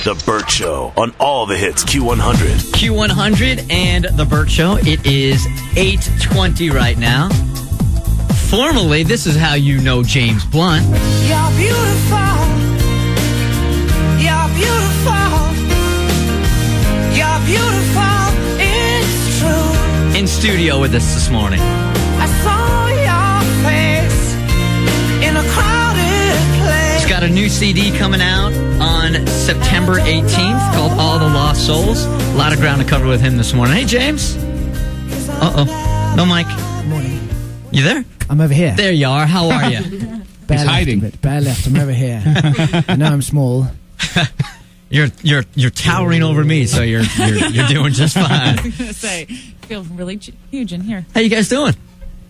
The Bert Show on all the hits Q100. Q100 and The Bert Show. It is 8:20 right now. Formally, this is how you know James Blunt. You're beautiful. You're beautiful. You're beautiful. It's true. In studio with us this morning. I saw your face in a crowded place. He's got a new CD coming out on September 18th called All the Lost Souls. A lot of ground to cover with him this morning. Hey, James. Uh-oh. No mic. Morning. You there? I'm over here. There you are. How are you? Bare hiding. left, bare left. I'm over here. I know I'm small. You're towering over me, so you're doing just fine. I was going to say, I feel really huge in here. How you guys doing?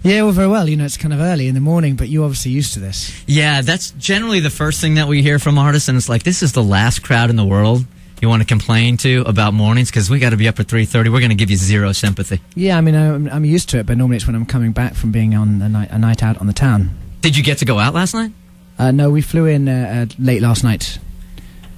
Yeah, well, very well. You know, it's kind of early in the morning, but you're obviously used to this. Yeah, that's generally the first thing that we hear from artists, and it's like, this is the last crowd in the world you want to complain to about mornings, because we got to be up at 3:30. We're going to give you zero sympathy. Yeah, I mean, I'm used to it, but normally it's when I'm coming back from being on a night out on the town. Did you get to go out last night? No, we flew in late last night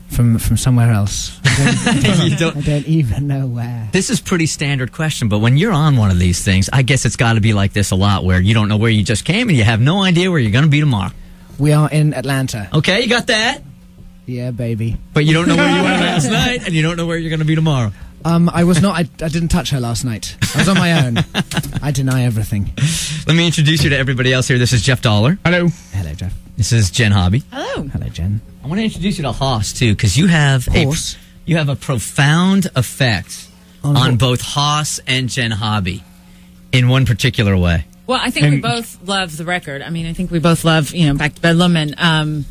from somewhere else. I don't even know where. This is pretty standard question, but when you're on one of these things, I guess it's got to be like this a lot, where you don't know where you just came and you have no idea where you're going to be tomorrow. We are in Atlanta. Okay, you got that? Yeah, baby. But you don't know where you were last night, and you don't know where you're going to be tomorrow. I was not. I didn't touch her last night. I was on my own. I deny everything. Let me introduce you to everybody else here. This is Jeff Dollar. Hello. Hello, Jeff. This is Jen Hobby. Hello. Hello, Jen. I want to introduce you to Haas, too, because you have a profound effect on both Haas and Jen Hobby in one particular way. Well, I think we both love the record. I mean, I think we both love, Back to Bedlam, and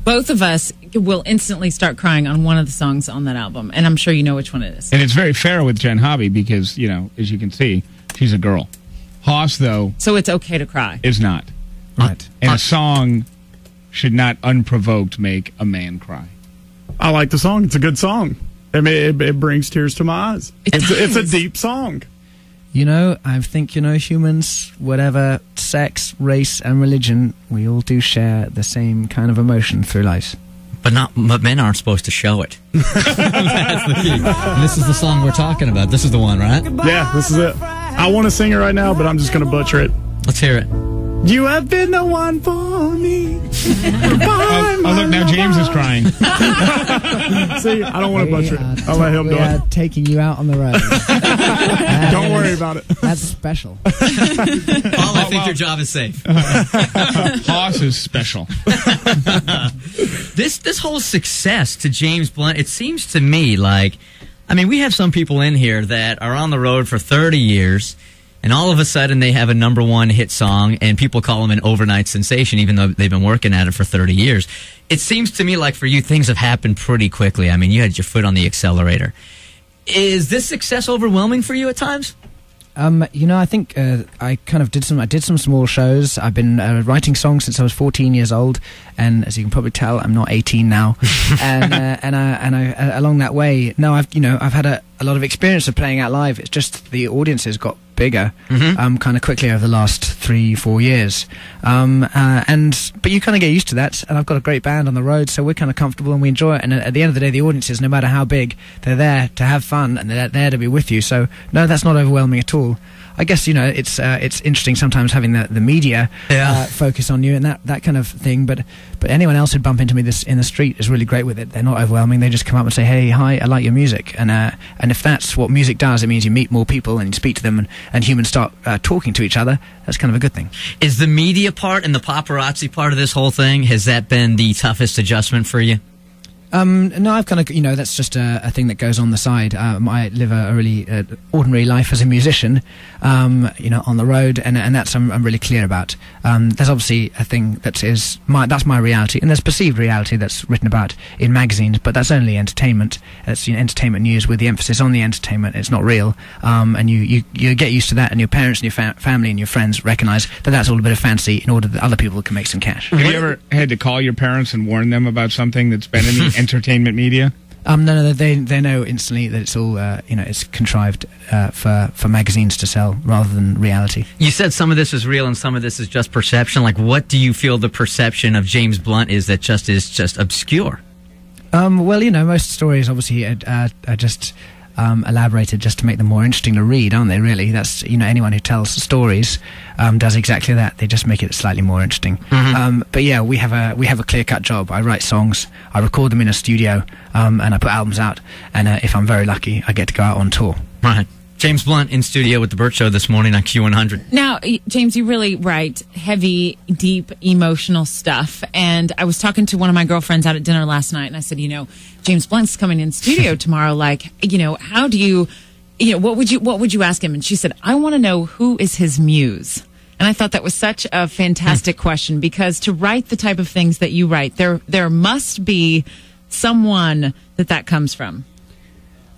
both of us will instantly start crying on one of the songs on that album, and I'm sure you know which one it is. And it's very fair with Jen Hobby because, as you can see, she's a girl. Haas, though, so it's okay to cry. is not. Right. And a song should not unprovoked make a man cry. I like the song. It's a good song. I mean, it brings tears to my eyes. It's a deep song. I think, humans, whatever sex, race, and religion, we all do share the same kind of emotion through life. But men aren't supposed to show it. That's the key. And this is the song we're talking about. This is the one, right? Yeah, this is it. I want to sing it right now, but I'm just going to butcher it. Let's hear it. You have been the one for me. Oh, look, now James is crying. See, I don't want to butcher it. I'll let him do We are it. taking you out on the road. Don't worry about it. That's special. Paul, I think your job is safe. Haas is special. This whole success to James Blunt, it seems to me like, we have some people in here that are on the road for 30 years, and all of a sudden they have a number one hit song, and people call them an overnight sensation, even though they've been working at it for 30 years. It seems to me like for you, things have happened pretty quickly. You had your foot on the accelerator. Is this success overwhelming for you at times? I think I kind of did some small shows. I've been writing songs since I was 14 years old, and as you can probably tell, I'm not 18 now. and I along that way, I've had a lot of experience of playing out live. It's just the audiences got bigger, kind of quickly over the last 3-4 years. But you kind of get used to that, and I've got a great band on the road, so we're kind of comfortable and we enjoy it. And at the end of the day, the audiences, no matter how big, they're there to have fun and they're there to be with you. So no, that's not overwhelming at all. I guess it's interesting sometimes having the media focus on you and that kind of thing. But anyone else who'd bump into me in the street is really great with it. They're not overwhelming. They just come up and say, "Hey, hi, I like your music." And if that's what music does, it means you meet more people and you speak to them, and humans start talking to each other. That's kind of a good thing. Is the media part and the paparazzi part of this whole thing, has that been the toughest adjustment for you? No, I've kind of, that's just a thing that goes on the side. I live a really ordinary life as a musician, on the road, and that's I'm really clear about. There's obviously a thing that's my reality, and there's perceived reality that's written about in magazines, but that's only entertainment. It's entertainment news with the emphasis on the entertainment. It's not real, and you get used to that, and your parents and your family and your friends recognize that that's all a bit of fancy in order that other people can make some cash. Have you ever had to call your parents and warn them about something that's been in the entertainment media? No, they know instantly that it's all it's contrived for magazines to sell rather than reality. You said some of this is real and some of this is just perception. Like, what do you feel the perception of James Blunt is that is just obscure? Well, most stories obviously are just elaborated just to make them more interesting to read, aren't they? Really, that's anyone who tells stories does exactly that. They just make it slightly more interesting. But yeah, we have a clear-cut job. I write songs, I record them in a studio, and I put albums out. And if I'm very lucky, I get to go out on tour. Right. James Blunt in studio with the Bert Show this morning on Q100. Now, James, you really write heavy, deep, emotional stuff. And I was talking to one of my girlfriends out at dinner last night, and I said, James Blunt's coming in studio tomorrow. Like, how do you, what would you ask him? And she said, I want to know who is his muse. And I thought that was such a fantastic question, because to write the type of things that you write, there must be someone that comes from.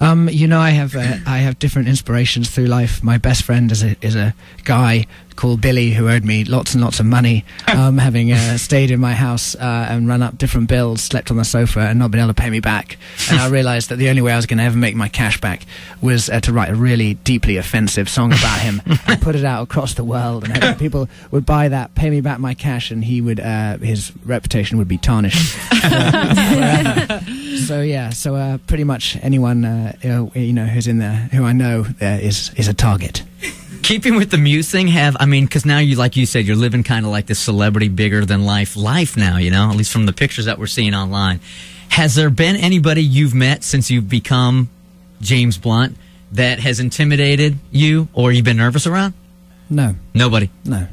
I have different inspirations through life. My best friend is a guy called Billy who owed me lots and lots of money, having stayed in my house and run up different bills, slept on the sofa, and not been able to pay me back. And I realized that the only way I was going to ever make my cash back was to write a really deeply offensive song about him and put it out across the world, and people would buy that, pay me back my cash, and he would his reputation would be tarnished. So pretty much anyone who's in there who I know is a target. Keeping with the muse thing, because now like you said, you're living kind of like this celebrity, bigger than life now, at least from the pictures that we're seeing online. Has there been anybody you've met since you've become James Blunt that has intimidated you or you've been nervous around? No. Nobody? No.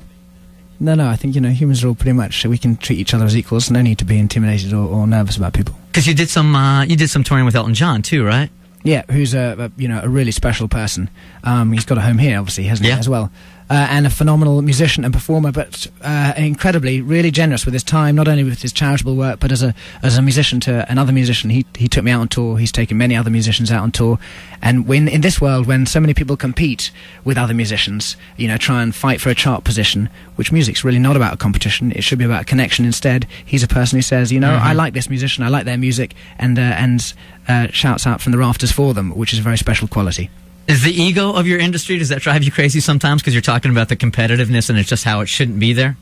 I think, humans are all pretty much, we can treat each other as equals. No need to be intimidated or nervous about people. Because you did some touring with Elton John too, right? Yeah, who's a really special person. He's got a home here, obviously, hasn't he, as well? And a phenomenal musician and performer, but incredibly, really generous with his time, not only with his charitable work, but as a musician to another musician. He took me out on tour. He's taken many other musicians out on tour. And in this world, when so many people compete with other musicians, try and fight for a chart position, which music's really not about a competition. It should be about a connection instead. He's a person who says, I like this musician, I like their music, and shouts out from the rafters for them, which is a very special quality. Is the ego of your industry, does that drive you crazy sometimes because you're talking about the competitiveness and it's just how it shouldn't be there?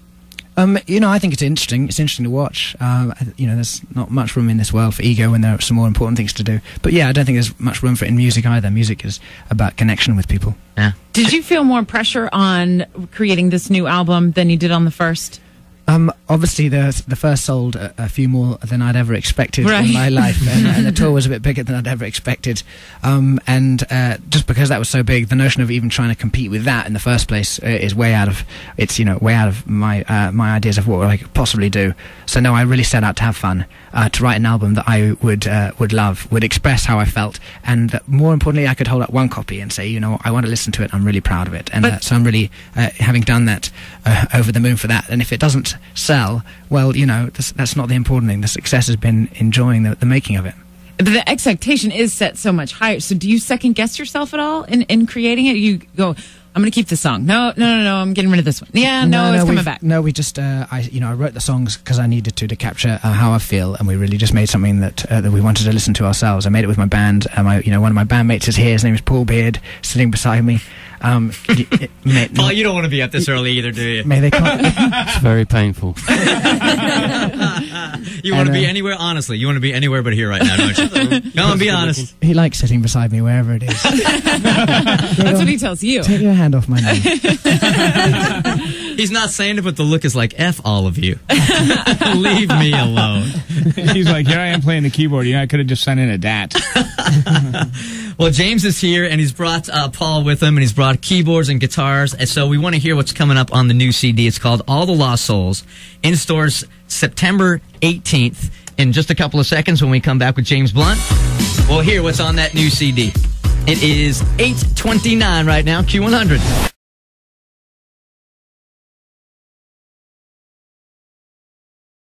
I think it's interesting. It's interesting to watch. There's not much room in this world for ego when there are some more important things to do. But yeah, I don't think there's much room for it in music either. Music is about connection with people. Yeah. Did you feel more pressure on creating this new album than you did on the first? Obviously, the first sold a few more than I'd ever expected in my life, and the tour was a bit bigger than I'd ever expected. And just because that was so big, the notion of even trying to compete with that in the first place is way out of my ideas of what I could possibly do. So no, I really set out to have fun, to write an album that I would love, would express how I felt, and that, more importantly, I could hold up one copy and say, I want to listen to it. I'm really proud of it, and so I'm really having done that, over the moon for that. And if it doesn't sell, well, that's not the important thing. The success has been enjoying the making of it. But the expectation is set so much higher. So do you second guess yourself at all in creating it? You go, I'm going to keep this song. No, I'm getting rid of this one. Yeah, no, it's coming back. No, we just, I wrote the songs because I needed to capture how I feel, and we really just made something that we wanted to listen to ourselves. I made it with my band. One of my bandmates is here. His name is Paul Beard, sitting beside me. Paul, you don't want to be up this early either, do you? May they come. It's very painful. You want to be anywhere, honestly. You want to be anywhere but here right now, don't you? Come on, be honest. He likes sitting beside me wherever it is. That's what he tells you. Take your hand off my knee. He's not saying it, but the look is like, F all of you. Leave me alone. He's like, here I am playing the keyboard. I could have just sent in a DAT. Well, James is here, and he's brought Paul with him, and he's brought keyboards and guitars. And so we want to hear what's coming up on the new CD. It's called All the Lost Souls. In stores September 18th. In just a couple of seconds, when we come back with James Blunt, we'll hear what's on that new CD. It is 8:29 right now, Q100.